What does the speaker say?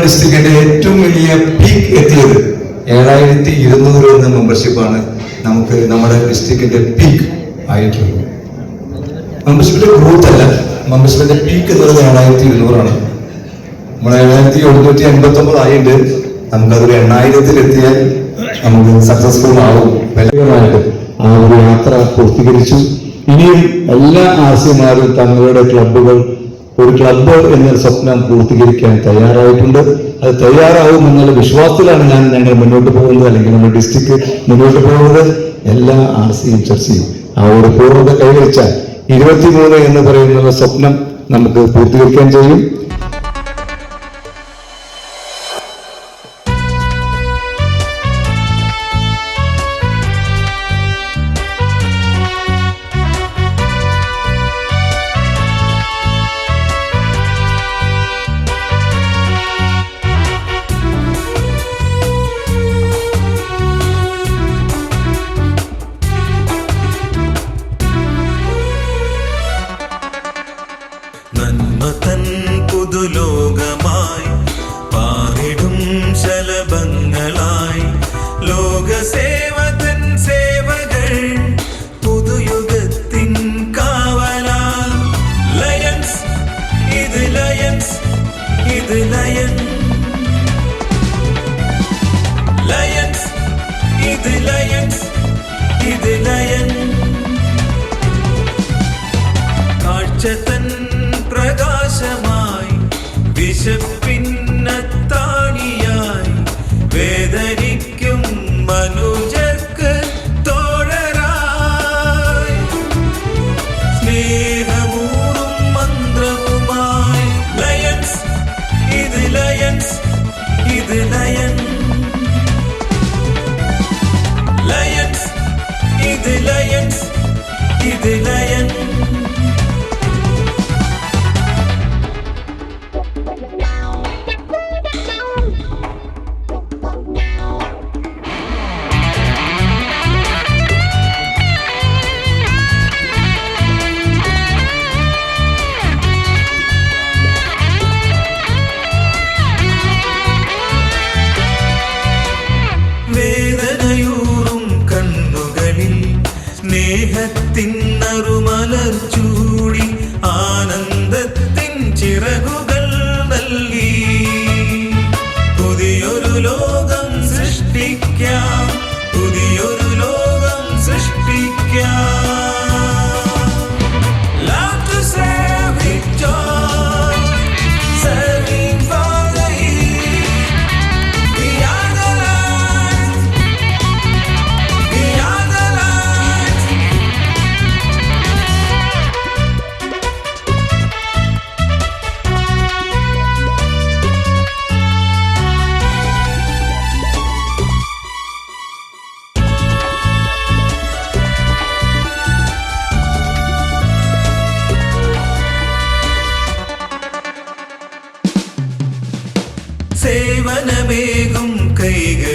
ഡിസ്ട്രിക്റ്റിന്റെ ഏറ്റവും വലിയ പീക്ക് എത്തിയത് 7200 എന്ന മെമ്പർഷിപ്പാണ് നമുക്ക് നമ്മുടെ ഡിസ്ട്രിക്റ്റിന്റെ പീക്ക് ആയിട്ടുള്ളത്. മെമ്പർഷിപ്പിന്റെ ഗ്രോത്ത് അല്ല, മെമ്പർഷിപ്പിന്റെ പീക്ക് എന്നുള്ളത് 7200 നമ്മൾ 7789 ആയിട്ട് നമുക്കതൊരു 8000-ൽ നമുക്ക് സക്സസ്ഫുൾ ആവും. ആ ഒരു യാത്ര പൂർത്തീകരിച്ചു. ഇനിയും എല്ലാ ആർസിമാരും തങ്ങളുടെ ക്ലബ്ബുകൾ ഒരു ക്ലബ്ബ് എന്ന സ്വപ്നം പൂർത്തീകരിക്കാൻ തയ്യാറായിട്ടുണ്ട്. അത് തയ്യാറാവുമെന്നുള്ള വിശ്വാസത്തിലാണ് ഞങ്ങൾ മുന്നോട്ട് പോകുന്നത്, അല്ലെങ്കിൽ നമ്മുടെ ഡിസ്ട്രിക്ട് മുന്നോട്ട് പോകുന്നത്. എല്ലാ ആർസിയും ചർച്ചയും ആ ഒരു പൂർണ്ണത കൈവരിച്ചാൽ 23 എന്ന് പറയുന്ന സ്വപ്നം നമുക്ക് പൂർത്തീകരിക്കാൻ കഴിയും. നന്മതൻ പുതുലോകമായി പാറിടും ശലഭങ്ങളായി ലോകസേവതൻ സേവകൾ പുതുയുഗത്തിൻ കാവലാൽ ലയൺസ് ഇത് ലയൺസ് ഇത് ലയൺ ലയൺസ് ഇത് ലയൺസ് ഇത് ലയൺ കാഴ്ചതൻ പ്രകാശമായി വിശപ്പിന്നത്താണിയായി വേദനിക്കും മനുജർക്ക് തോഴരായി സ്നേഹമൂറും മന്ത്രവുമായി ലയൺസ് ഇത് ലയൺസ് ഇത് ലയൺ ലയൺസ് ഇത് ലയൺസ് ഇത് ലയൺ വേദനയൂറും കണ്ണുകളിൽ സ്നേഹത്തിൻ നറുമലർ ചൂടി ആനന്ദത്തിൻ ചിറകുകൾ നൽകി പുതിയൊരു ലോകം സൃഷ്ടിക്കാം പുതിയൊരു ലോകം സൃഷ്ടിക്കാം. സേവനമേകും കൈകൾ